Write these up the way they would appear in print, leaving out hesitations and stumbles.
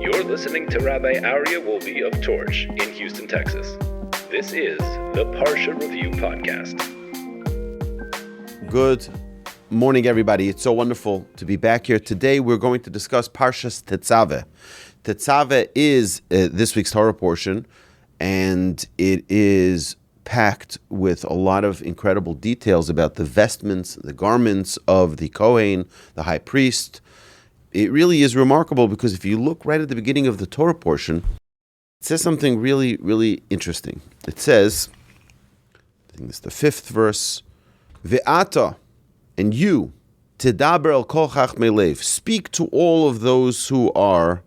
You're listening to Rabbi Aryeh Wolbe of Torch in Houston, Texas. This is the Parsha Review Podcast. Good morning, everybody. It's so wonderful to be back here. Today, we're going to discuss Parshas Tetzaveh. Tetzaveh is this week's Torah portion, and it is packed with a lot of incredible details about the vestments, the garments of the Kohen, the high priest. It really is remarkable because if you look right at the beginning of the Torah portion, it says something really, really interesting. It says, I think it's the 5th verse, Ve'ata, and you, Tedaber el kol chachmei lev, speak to all of those who are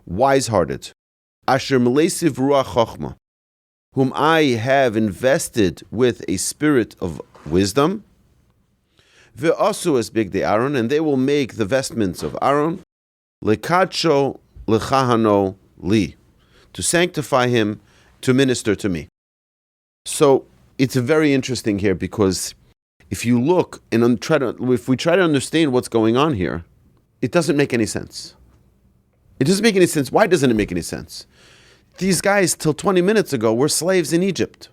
wise-hearted, Asher melesiv ruach chachma, whom I have invested with a spirit of wisdom, Ve'asu es bigdei Aaron, and they will make the vestments of Aaron, lekadsho lechahano li, to sanctify him, to minister to me. So it's very interesting here because if you look and if we try to understand what's going on here, it doesn't make any sense. It doesn't make any sense. Why doesn't it make any sense? These guys, till 20 minutes ago, were slaves in Egypt.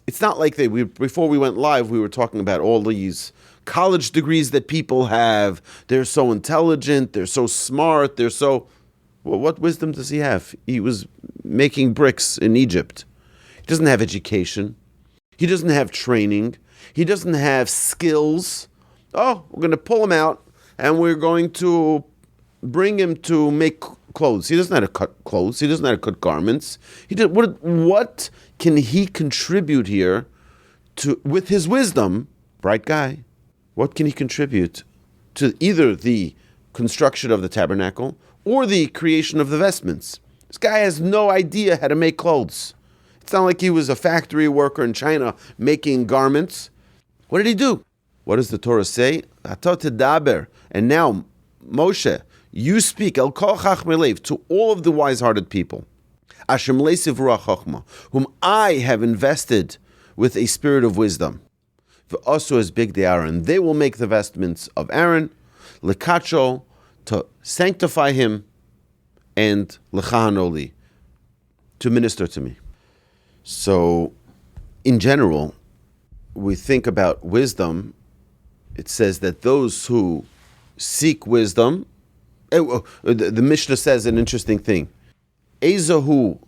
It's not like before we went live, we were talking about all these college degrees that people have. They're so intelligent. They're so smart. Well, what wisdom does he have? He was making bricks in Egypt. He doesn't have education. He doesn't have training. He doesn't have skills. Oh, we're going to pull him out and we're going to bring him to make clothes. He doesn't know how to cut clothes. He doesn't know how to cut garments. What can he contribute here with his wisdom? Bright guy. What can he contribute to either the construction of the tabernacle or the creation of the vestments? This guy has no idea how to make clothes. It's not like he was a factory worker in China making garments. What did he do? What does the Torah say? And now, Moshe, you speak el kol chachmei lev, to all of the wise-hearted people, Asher melesiv ruach chachma, whom I have invested with a spirit of wisdom. Ve'asu es bigdei Aaron, they will make the vestments of Aaron, lekadsho, to sanctify him, and lechahano li, to minister to me. So, in general, we think about wisdom. It says that those who seek wisdom, the Mishnah says an interesting thing. Ezahu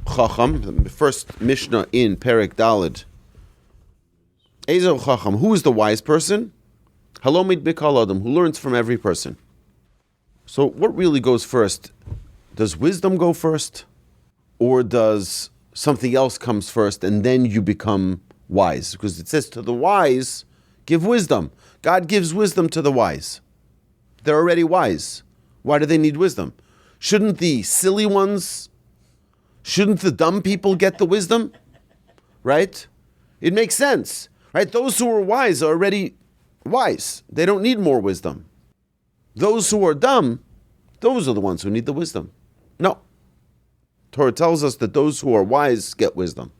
chacham, the first Mishnah in Perek Daled. Ezahu chacham, who is the wise person? Halomid bikol adam, who learns from every person. So what really goes first? Does wisdom go first? Or does something else comes first and then you become wise? Because it says to the wise, give wisdom. God gives wisdom to the wise. They're already wise. Why do they need wisdom? Shouldn't the silly ones, shouldn't the dumb people get the wisdom? Right? It makes sense. Right? Those who are wise are already wise. They don't need more wisdom. Those who are dumb, those are the ones who need the wisdom. No. Torah tells us that those who are wise get wisdom.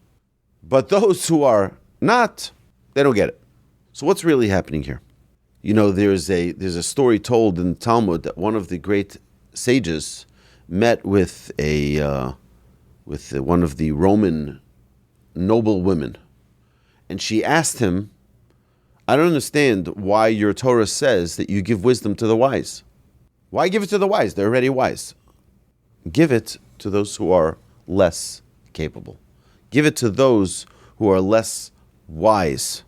But those who are not, they don't get it. So what's really happening here? You know, there's a story told in the Talmud that one of the great sages met with one of the Roman noblewomen, and she asked him, I don't understand why your Torah says that you give wisdom to the wise. Why give it to the wise? They're already wise. Give it to those who are less capable. Give it to those who are less wise.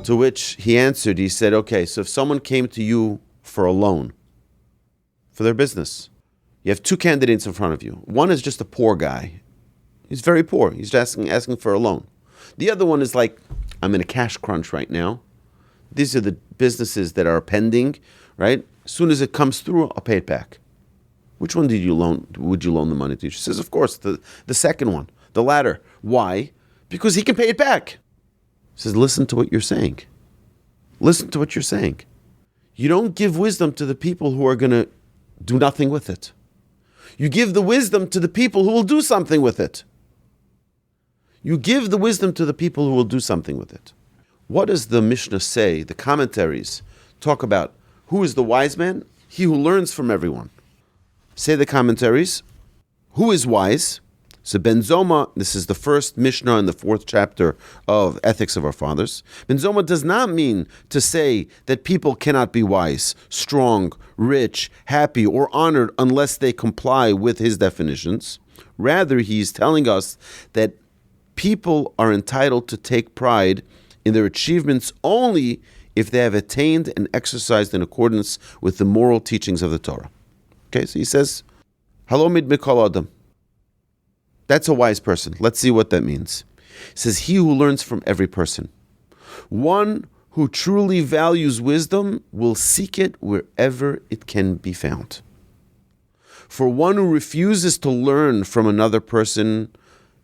To which he answered, he said, okay, so if someone came to you for a loan, for their business, you have two candidates in front of you. One is just a poor guy. He's very poor. He's just asking for a loan. The other one is like, I'm in a cash crunch right now. These are the businesses that are pending, right? As soon as it comes through, I'll pay it back. Which one would you loan the money to? She says, of course, the second one, the latter. Why? Because he can pay it back. He says, listen to what you're saying. Listen to what you're saying. You don't give wisdom to the people who are going to do nothing with it. You give the wisdom to the people who will do something with it. You give the wisdom to the people who will do something with it. What does the Mishnah say? The commentaries talk about who is the wise man? He who learns from everyone. Say the commentaries. Who is wise? So Ben Zoma, this is the first Mishnah in the 4th chapter of Ethics of Our Fathers. Ben Zoma does not mean to say that people cannot be wise, strong, rich, happy, or honored unless they comply with his definitions. Rather, he's telling us that people are entitled to take pride in their achievements only if they have attained and exercised in accordance with the moral teachings of the Torah. Okay, so he says, Halomid mikol adam. That's a wise person. Let's see what that means. He says, he who learns from every person. One who truly values wisdom will seek it wherever it can be found. For one who refuses to learn from another person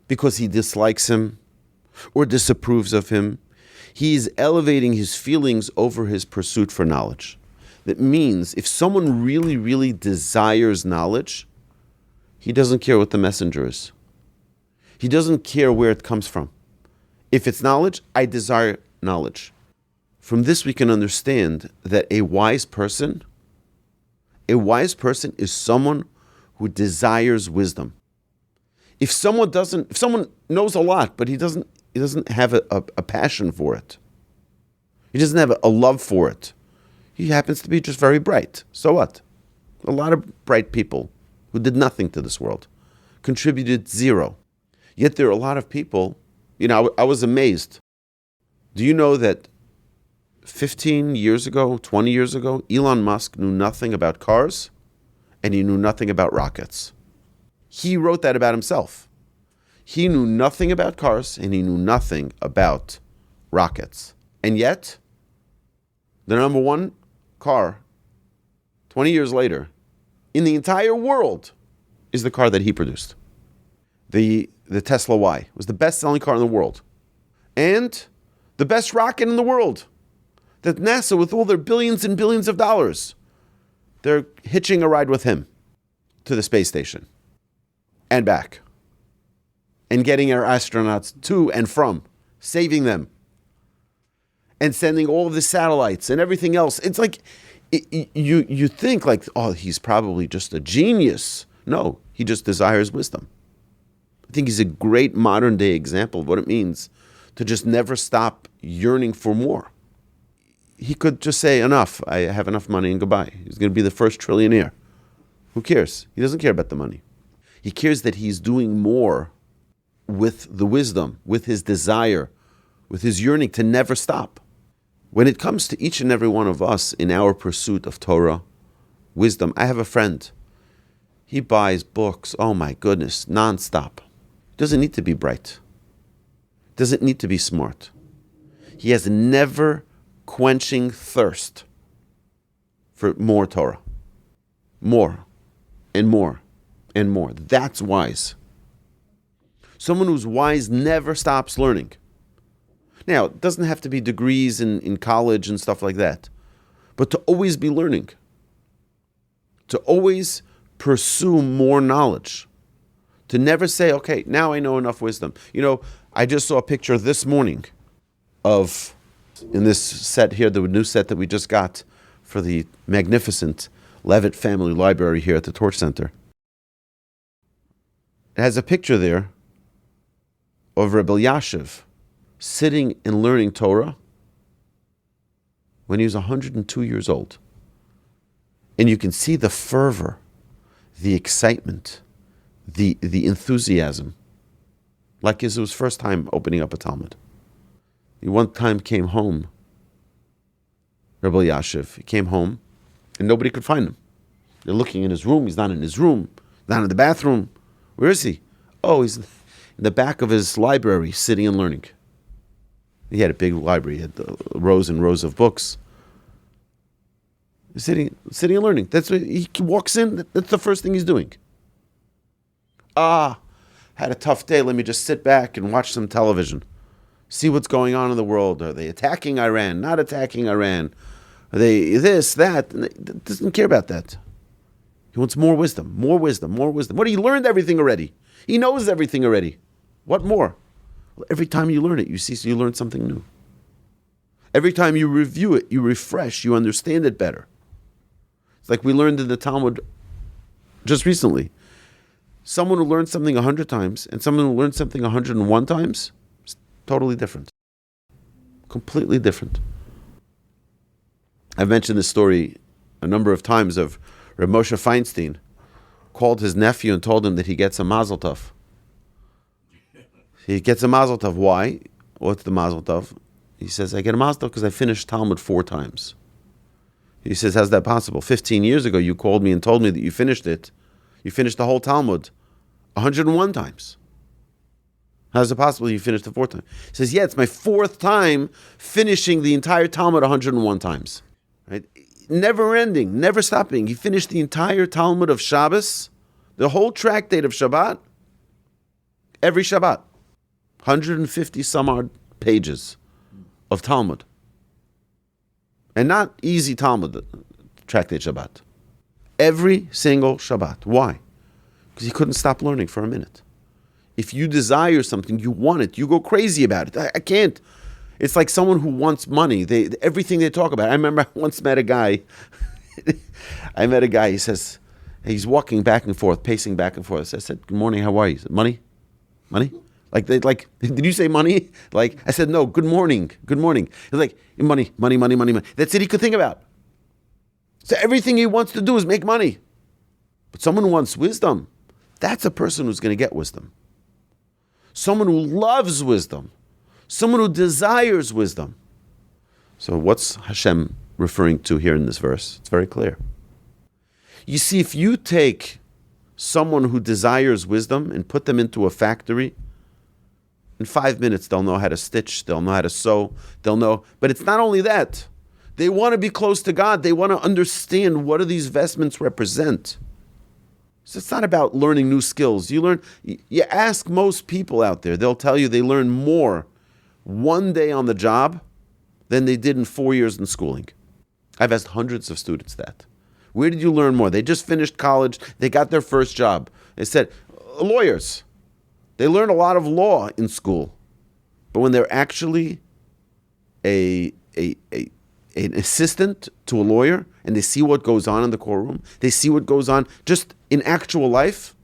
because he dislikes him or disapproves of him, he is elevating his feelings over his pursuit for knowledge. That means if someone really, really desires knowledge, he doesn't care what the messenger is. He doesn't care where it comes from. If it's knowledge, I desire knowledge. From this we can understand that a wise person is someone who desires wisdom. If someone knows a lot, but he doesn't have a passion for it. He doesn't have a love for it. He happens to be just very bright. So what? A lot of bright people who did nothing to this world, contributed zero. Yet there are a lot of people, I was amazed. Do you know that 15 years ago, 20 years ago, Elon Musk knew nothing about cars and he knew nothing about rockets? He wrote that about himself. He knew nothing about cars and he knew nothing about rockets. And yet, the number one car, 20 years later, in the entire world, is the car that he produced. The Tesla Y was the best-selling car in the world. And the best rocket in the world. That NASA, with all their billions and billions of dollars, they're hitching a ride with him to the space station and back. And getting our astronauts to and from, saving them. And sending all of the satellites and everything else. It's like, you think like, oh, he's probably just a genius. No, he just desires wisdom. I think he's a great modern day example of what it means to just never stop yearning for more. He could just say, enough, I have enough money and goodbye. He's going to be the first trillionaire. Who cares? He doesn't care about the money. He cares that he's doing more with the wisdom, with his desire, with his yearning to never stop. When it comes to each and every one of us in our pursuit of Torah, wisdom, I have a friend. He buys books, oh my goodness, nonstop. He doesn't need to be bright. Doesn't need to be smart. He has a never quenching thirst for more Torah. More and more and more. That's wise. Someone who's wise never stops learning. Now, it doesn't have to be degrees in college and stuff like that, but to always be learning. To always pursue more knowledge. To never say, okay, now I know enough wisdom. I just saw a picture this morning of, in this set here, the new set that we just got for the magnificent Levitt Family Library here at the Torch Center. It has a picture there of Reb Elyashiv sitting and learning Torah when he was 102 years old. And you can see the fervor, the excitement, the enthusiasm, like it was his first time opening up a Talmud. He one time came home, Reb Elyashiv, he came home, and nobody could find him. They're looking in his room, he's not in his room, not in the bathroom. Where is he? Oh, he's in the back of his library, sitting and learning. He had a big library, he had rows and rows of books. He's sitting and learning. That's what he walks in, that's the first thing he's doing. Had a tough day, let me just sit back and watch some television. See what's going on in the world. Are they attacking Iran? Not attacking Iran? Are they this, that? And he doesn't care about that. He wants more wisdom, more wisdom, more wisdom. What? He learned everything already. He knows everything already. What more? Well, every time you learn it, you learn something new. Every time you review it, you refresh, you understand it better. It's like we learned in the Talmud just recently. Someone who learned something 100 times and someone who learned something 101 times is totally different. Completely different. I've mentioned this story a number of times of Reb Moshe Feinstein called his nephew and told him that he gets a mazel tov. He gets a mazel tov. Why? What's the mazel tov? He says, I get a mazel tov because I finished Talmud 4 times. He says, how's that possible? 15 years ago, you called me and told me that you finished it. You finished the whole Talmud 101 times. How's it possible you finished the 4th time? He says, yeah, it's my 4th time finishing the entire Talmud 101 times. Right? Never ending, never stopping. He finished the entire Talmud of Shabbos, the whole tractate of Shabbat, every Shabbat. 150 some odd pages of Talmud. And not easy Talmud, tractate Shabbat. Every single Shabbat. Why? Because he couldn't stop learning for a minute. If you desire something, you want it, you go crazy about it. I can't. It's like someone who wants money. Everything they talk about. I remember I once met a guy. He says, he's walking back and forth, pacing back and forth. I said, good morning, how are you? He said, money? Money? Did you say money? I said, no, good morning. He's like, money. That's it he could think about. So everything he wants to do is make money. But someone who wants wisdom, that's a person who's going to get wisdom. Someone who loves wisdom. Someone who desires wisdom. So what's Hashem referring to here in this verse? It's very clear. You see, if you take someone who desires wisdom and put them into a factory, in 5 minutes they'll know how to stitch, they'll know how to sew, they'll know. But it's not only that. They want to be close to God. They want to understand what do these vestments represent. So it's not about learning new skills. You ask most people out there, they'll tell you they learn more one day on the job than they did in 4 years in schooling. I've asked hundreds of students that. Where did you learn more? They just finished college. They got their first job. They said, lawyers. They learned a lot of law in school. But when they're actually an assistant to a lawyer and they see what goes on in the courtroom, they see what goes on just in actual life,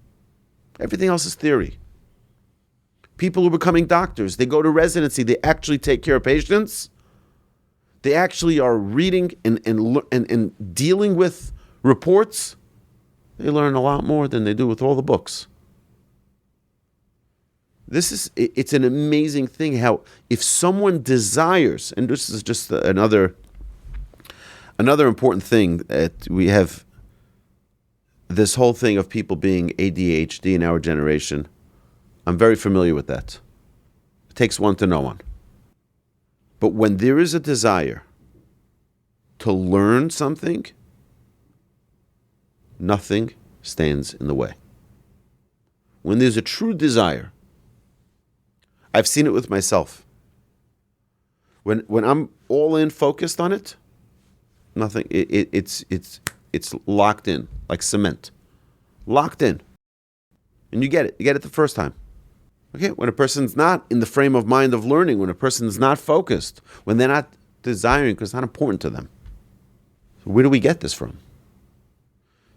everything else is theory. People who are becoming doctors, they go to residency, they actually take care of patients, they actually are reading and dealing with reports, they learn a lot more than they do with all the books. It's an amazing thing how if someone desires, and this is just another important thing that we have, this whole thing of people being ADHD in our generation. I'm very familiar with that. It takes one to know one. But when there is a desire to learn something, nothing stands in the way. When there's a true desire, I've seen it with myself. When I'm all in, focused on it, nothing. It's locked in like cement, locked in, and you get it. You get it the first time. Okay, when a person's not in the frame of mind of learning, when a person's not focused, when they're not desiring because it's not important to them. So where do we get this from?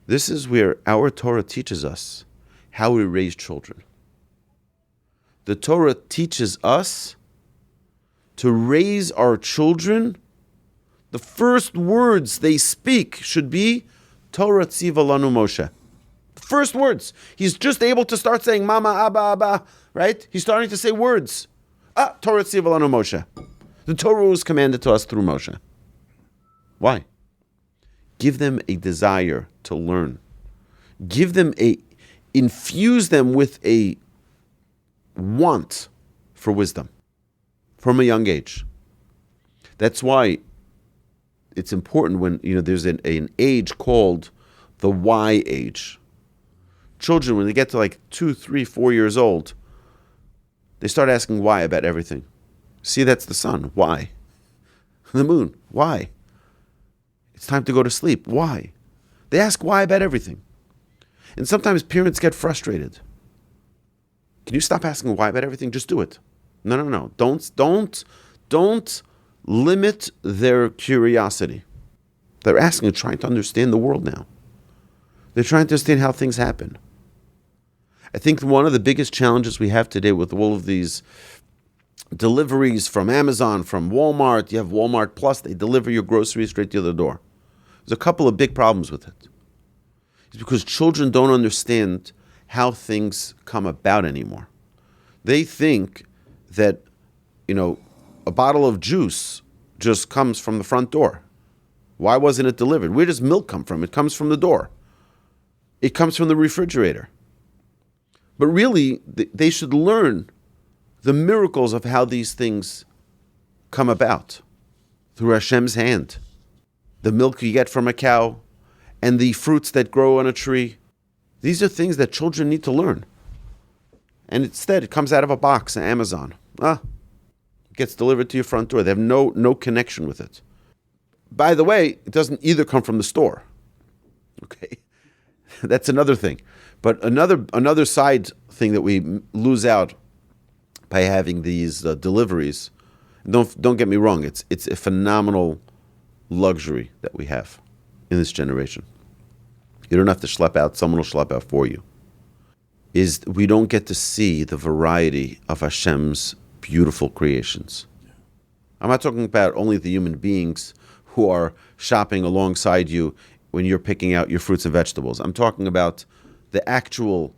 This is where our Torah teaches us how we raise children. The Torah teaches us to raise our children. The first words they speak should be Torah Tziva Lanu Moshe. The first words. He's just able to start saying Mama, Abba, Abba, right? He's starting to say words. Torah Tziva Lanu Moshe. The Torah was commanded to us through Moshe. Why? Give them a desire to learn. Infuse them with a want for wisdom from a young age. That's why it's important when there's an age called the why age. Children, when they get to like 2, 3, 4 years old, they start asking why about everything. See, that's the sun. Why? The moon. Why? It's time to go to sleep. Why? They ask why about everything. And sometimes parents get frustrated. Can you stop asking why about everything? Just do it. No. Don't limit their curiosity. They're asking and trying to understand the world now. They're trying to understand how things happen. I think one of the biggest challenges we have today with all of these deliveries from Amazon, from Walmart, you have Walmart Plus, they deliver your groceries straight to the door. There's a couple of big problems with it. It's because children don't understand how things come about anymore. They think that, a bottle of juice just comes from the front door. Why wasn't it delivered? Where does milk come from? It comes from the door. It comes from the refrigerator. But really, they should learn the miracles of how these things come about through Hashem's hand. The milk you get from a cow and the fruits that grow on a tree. These are things that children need to learn. And instead, it comes out of a box on Amazon. It gets delivered to your front door. They have no connection with it. By the way, it doesn't either come from the store. Okay, that's another thing. But another side thing that we lose out by having these deliveries. Don't get me wrong. It's a phenomenal luxury that we have in this generation. You don't have to schlep out. Someone will schlep out for you. Is we don't get to see the variety of Hashem's beautiful creations. I'm not talking about only the human beings who are shopping alongside you when you're picking out your fruits and vegetables. I'm talking about the actual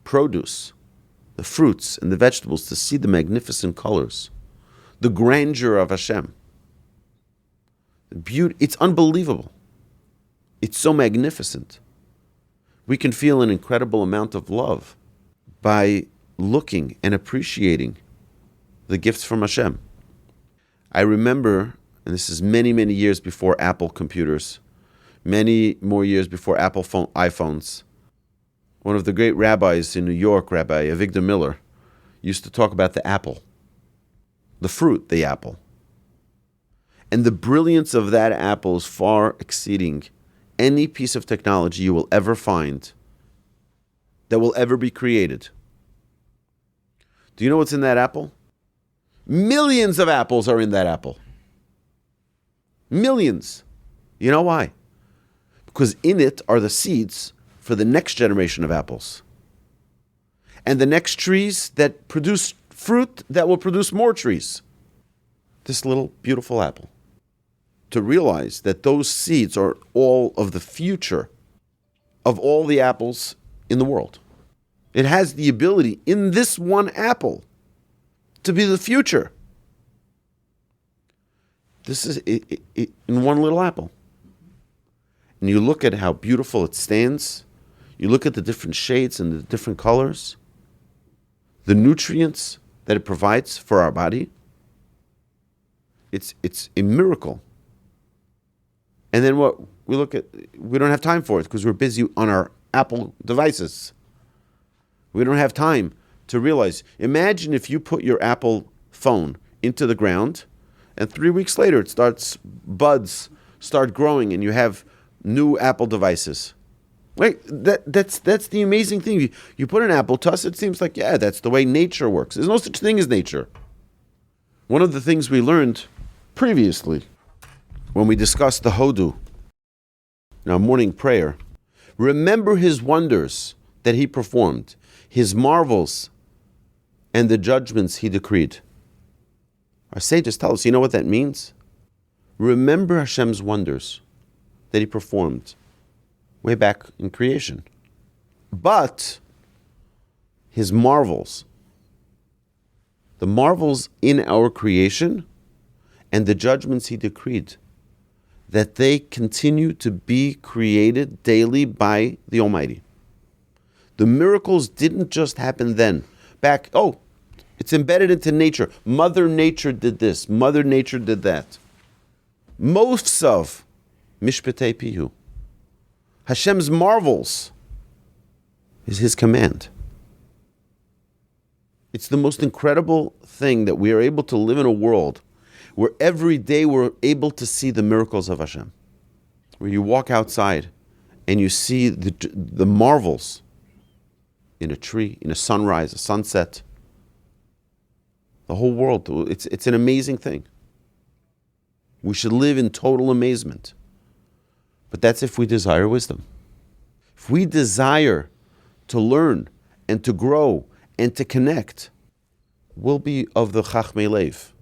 produce, the fruits and the vegetables, to see the magnificent colors, the grandeur of Hashem. The beauty, it's unbelievable. It's so magnificent. We can feel an incredible amount of love by looking and appreciating the gifts from Hashem. I remember, and this is many, many years before Apple computers, many more years before Apple iPhones, one of the great rabbis in New York, Rabbi Avigdor Miller, used to talk about the apple, the fruit, the apple. And the brilliance of that apple is far exceeding any piece of technology you will ever find that will ever be created. Do you know what's in that apple? Millions of apples are in that apple. Millions. You know why? Because in it are the seeds for the next generation of apples. And the next trees that produce fruit that will produce more trees. This little beautiful apple. To realize that those seeds are all of the future of all the apples in the world. It has the ability in this one apple to be the future. This is it, in one little apple. And you look at how beautiful it stands. You look at the different shades and the different colors. The nutrients that it provides for our body. It's a miracle. And then what we look at, we don't have time for it because we're busy on our Apple devices. We don't have time to realize. Imagine if you put your Apple phone into the ground and 3 weeks later buds start growing and you have new Apple devices. Wait, that's the amazing thing. You put an apple, to us it seems like, yeah, that's the way nature works. There's no such thing as nature. One of the things we learned previously when we discussed the Hodu in our morning prayer, remember his wonders that he performed, his marvels, and the judgments he decreed. Our sages tell us, you know what that means? Remember Hashem's wonders that he performed way back in creation. But his marvels, the marvels in our creation and the judgments he decreed, that they continue to be created daily by the Almighty. The miracles didn't just happen then. It's embedded into nature. Mother Nature did this. Mother Nature did that. Most of Mishpatei Pihu, Hashem's marvels, is his command. It's the most incredible thing that we are able to live in a world where every day we're able to see the miracles of Hashem. Where you walk outside and you see the marvels in a tree, in a sunrise, a sunset. The whole world, it's an amazing thing. We should live in total amazement. But that's if we desire wisdom. If we desire to learn and to grow and to connect, we'll be of the chachmei lev.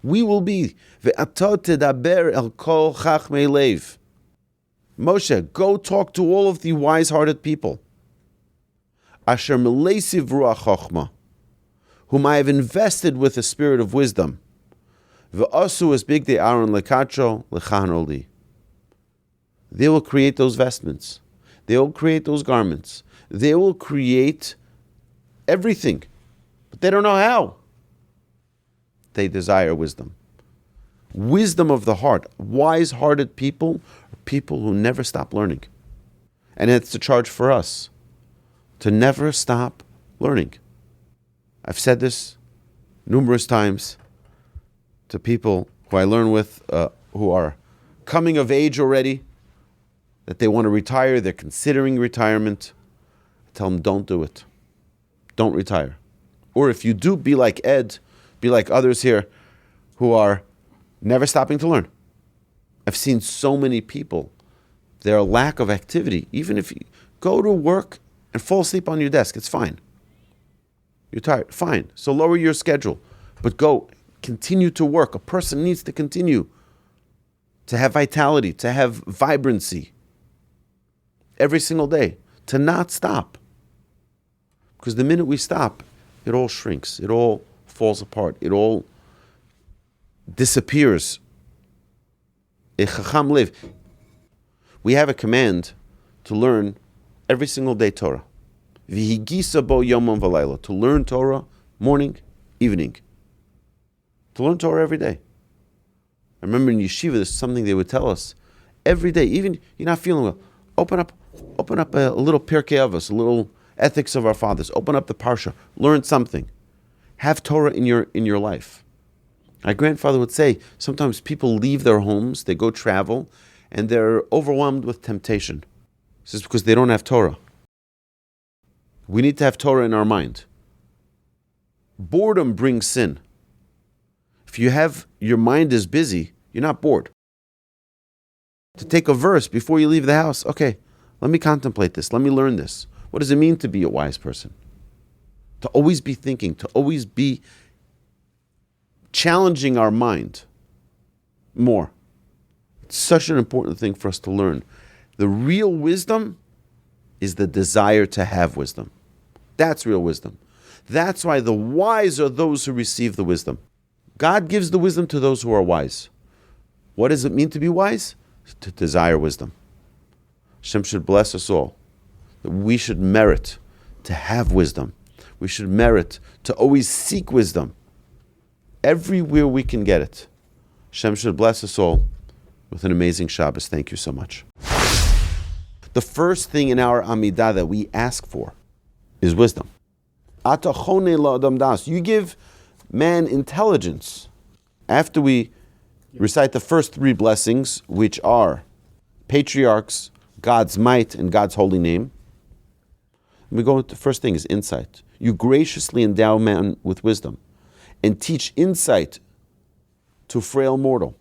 We will be ve'ata tedaber el kol chachmei lev. Moshe, go talk to all of the wise-hearted people. Asher melesiv ruach chachma, whom I have invested with a spirit of wisdom. Ve'asu es bigdei Aaron lekacho lechan li. They will create those vestments. They will create those garments. They will create everything. But they don't know how. They desire wisdom. Wisdom of the heart. Wise-hearted people are people who never stop learning. And it's a charge for us to never stop learning. I've said this numerous times to people who I learn with, who are coming of age already, that they want to retire, they're considering retirement. I tell them, don't do it. Don't retire. Or if you do, be like Ed, be like others here who are never stopping to learn. I've seen so many people, their lack of activity, even if you go to work and fall asleep on your desk, it's fine. You're tired, fine. So lower your schedule, but go, continue to work. A person needs to continue to have vitality, to have vibrancy every single day, to not stop. Because the minute we stop, it all shrinks, it all falls apart, it all disappears. A chacham live. We have a command to learn every single day Torah. V'higisa bo yomam v'layla. To learn Torah morning, evening. To learn Torah every day. I remember in yeshiva, this is something they would tell us every day. Even you're not feeling well, open up a little Pirkei Avos, a little ethics of our fathers. Open up the Parsha. Learn something. Have Torah in your life. My grandfather would say, sometimes people leave their homes, they go travel, and they're overwhelmed with temptation. This is because they don't have Torah. We need to have Torah in our mind. Boredom brings sin. If your mind is busy, you're not bored. To take a verse before you leave the house, okay, let me contemplate this, let me learn this. What does it mean to be a wise person? To always be thinking, to always be challenging our mind more. It's such an important thing for us to learn. The real wisdom is the desire to have wisdom. That's real wisdom. That's why the wise are those who receive the wisdom. God gives the wisdom to those who are wise. What does it mean to be wise? To desire wisdom. Hashem should bless us all. That we should merit to have wisdom. We should merit to always seek wisdom. Everywhere we can get it. Hashem should bless us all with an amazing Shabbos. Thank you so much. The first thing in our Amidah that we ask for is wisdom. You give man intelligence. After we recite the first three blessings, which are patriarchs, God's might, and God's holy name, we go with the first thing is insight. You graciously endow man with wisdom and teach insight to frail mortal.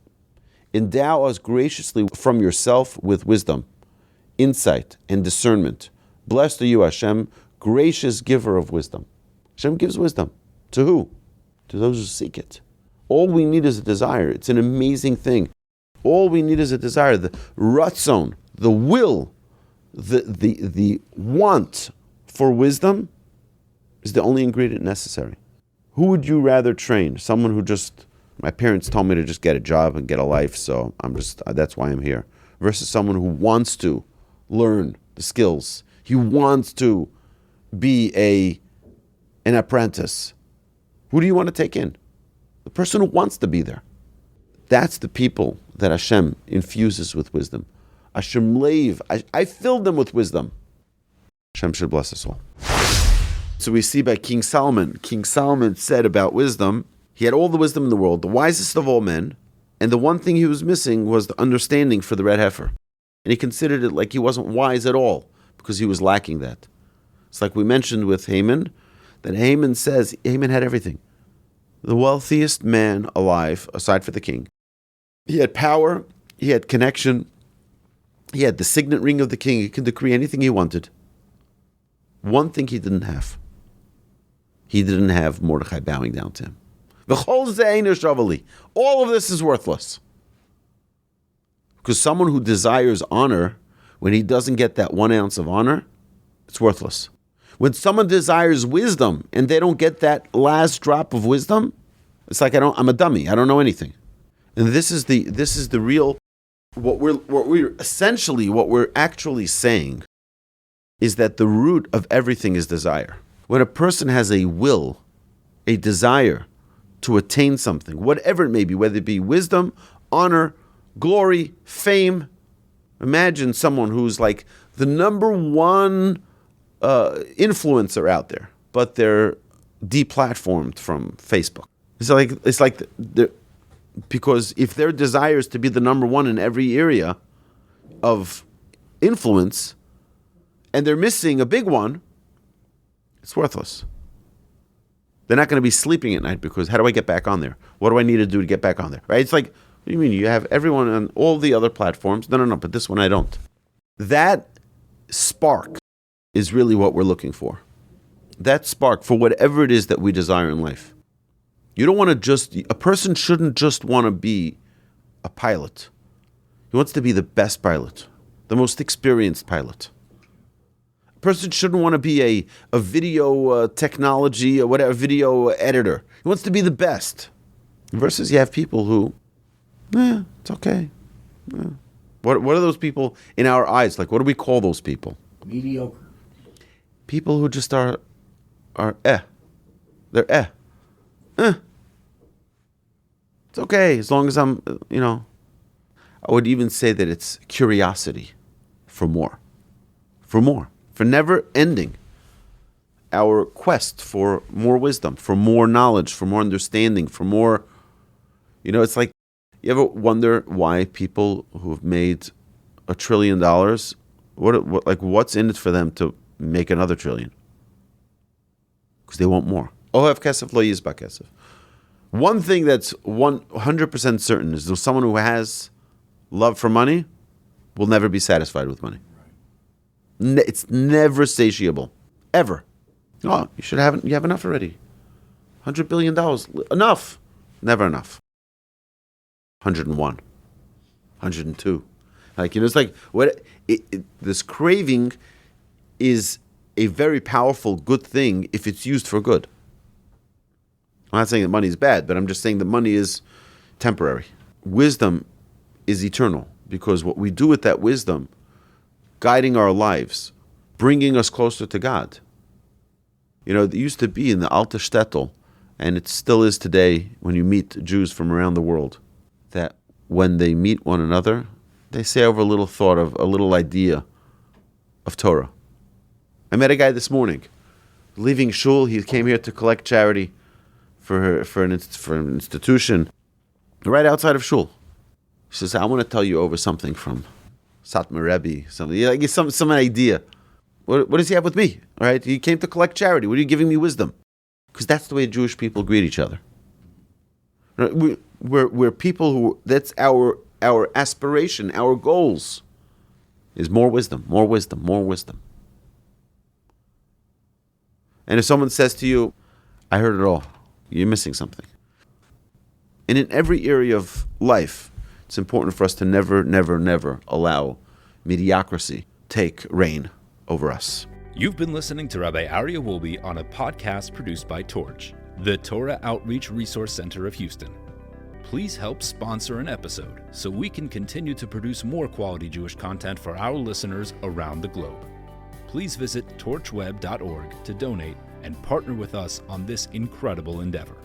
Endow us graciously from yourself with wisdom, insight, and discernment. Blessed are you, Hashem, gracious giver of wisdom. Hashem gives wisdom. To who? To those who seek it. All we need is a desire. It's an amazing thing. All we need is a desire. The ratzon, the will, the want for wisdom is the only ingredient necessary. Who would you rather train? Someone who just, my parents told me to just get a job and get a life, so that's why I'm here. Versus someone who wants to learn the skills. He wants to be an apprentice. Who do you want to take in? The person who wants to be there. That's the people that Hashem infuses with wisdom. Hashem leiv, I filled them with wisdom. Hashem should bless us all. So we see by King Solomon said about wisdom, he had all the wisdom in the world, the wisest of all men, and the one thing he was missing was the understanding for the red heifer. And he considered it like he wasn't wise at all because he was lacking that. It's like we mentioned with Haman, that Haman had everything. The wealthiest man alive, aside from the king. He had power, he had connection, He had the signet ring of the king. He could decree anything he wanted. One thing he didn't have. He didn't have Mordechai bowing down to him. All of this is worthless. Because someone who desires honor, when he doesn't get that 1 ounce of honor, it's worthless. When someone desires wisdom and they don't get that last drop of wisdom, it's like I'm a dummy. I don't know anything. And this is the real what we're actually saying is that the root of everything is desire. When a person has a will, a desire to attain something, whatever it may be, whether it be wisdom, honor, glory, fame. Imagine someone who's like the number one influencer out there, but they're deplatformed from Facebook. It's like because if their desire is to be the number one in every area of influence, and they're missing a big one, it's worthless. They're not going to be sleeping at night because how do I get back on there? What do I need to do to get back on there? Right? It's like, what do you mean? You have everyone on all the other platforms. No, but this one I don't. That spark is really what we're looking for. That spark for whatever it is that we desire in life. You don't want to a person shouldn't just want to be a pilot. He wants to be the best pilot, the most experienced pilot. A person shouldn't want to be a video technology or whatever, video editor. He wants to be the best. Versus you have people who, it's okay. What are those people in our eyes? Like, what do we call those people? Mediocre. People who just are They're It's okay as long as I'm, I would even say that it's curiosity for more. For never ending our quest for more wisdom, for more knowledge, for more understanding, for more, it's like, you ever wonder why people who've made $1 trillion, what's in it for them to make another trillion? Because they want more. Ohev kesef lo yizba kesef. One thing that's 100% certain is that someone who has love for money will never be satisfied with money. It's never satiable, ever. Oh, you have enough already. $100 billion, enough. Never enough. 101, 102. It's like this craving is a very powerful, good thing if it's used for good. I'm not saying that money is bad, but I'm just saying that money is temporary. Wisdom is eternal because what we do with that wisdom, guiding our lives, bringing us closer to God. It used to be in the Alte Shtetl, and it still is today when you meet Jews from around the world, that when they meet one another, they say over a little thought of a little idea of Torah. I met a guy this morning, leaving shul. He came here to collect charity for an institution right outside of shul. He says, I want to tell you over something from Satmar Rebbe, some idea. What does he have with me? All right, he came to collect charity. What are you giving me wisdom? Because that's the way Jewish people greet each other. We're people who, that's our aspiration, our goals, is more wisdom, more wisdom, more wisdom. And if someone says to you, I heard it all, you're missing something. And in every area of life, it's important for us to never, never, never allow mediocrity take reign over us. You've been listening to Rabbi Aryeh Wolbe on a podcast produced by Torch, the Torah Outreach Resource Center of Houston. Please help sponsor an episode so we can continue to produce more quality Jewish content for our listeners around the globe. Please visit torchweb.org to donate and partner with us on this incredible endeavor.